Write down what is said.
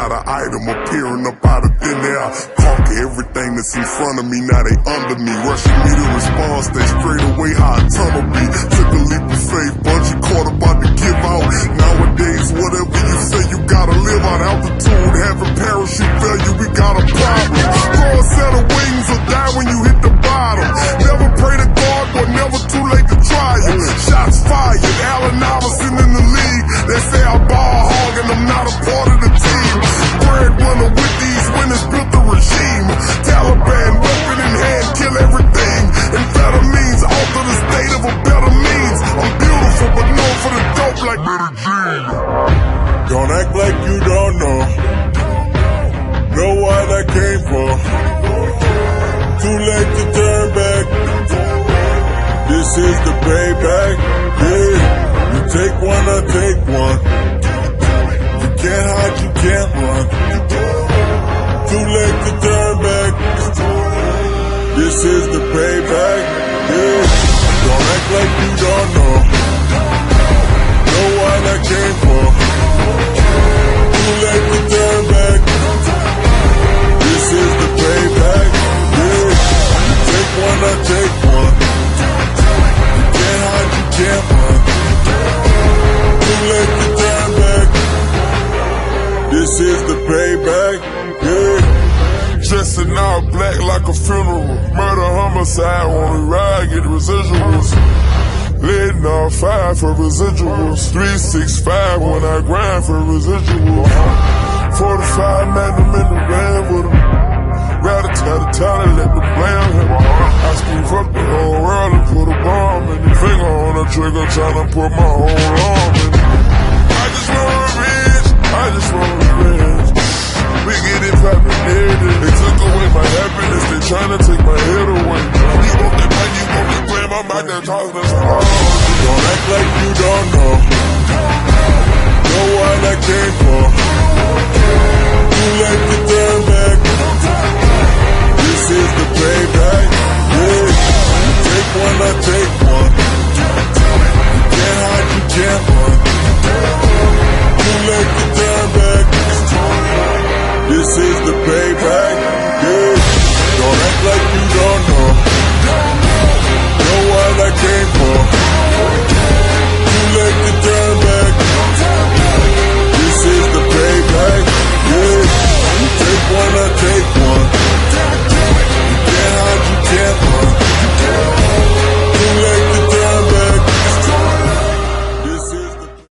got an item appearing up out of thin air. Conquer everything that's in front of me, now they under me. Rushing me to respond, stay straight away how a tunnel be. Took a leap of faith, bunch of caught about to give out. Nowadays, whatever you say, you gotta live out. Altitude, having parachute failure, we got a problem. Throw a set of wings or die when you hit the bottom. Never pray to God, but never too late to try it. Shots fired, Allen Iverson in the league. They say I ball hog and I'm not a part of the team. Breadwinner with these winners built the regime. Taliban, weapon in hand, kill everything. Amphetamines, alter the state of a better means. I'm beautiful, but known for the dope like Billie Jean. Don't act like you don't know. Know what I came for. Too late to turn back. This is the payback. Yeah, you take one, I take one. You can't hide, you can't run. Too late to turn back. This is the payback. Yeah, don't act like you don't know. Know what I came for. Too late to turn back. This is the payback. Yeah, you take one, I take one. You can't hide, you can't run. Too late to turn back. This is the payback. Yeah. Dressing all black like a funeral. Murder, homicide, wanna ride, get residuals. Letting off 5 for residuals. 365 when I grind for residuals. 45 magnum in the van with them. Rather tell the talent, let the blame him. I scream fuck the whole world and put a bomb in it. Finger on the trigger, tryna put my whole arm in it. I just want revenge, I just want revenge. We get it poppin', did it. They took away my happiness, they tryna take my head away. You want that money, you want that gram, I'm out there talking this hard. Don't act like you don't know.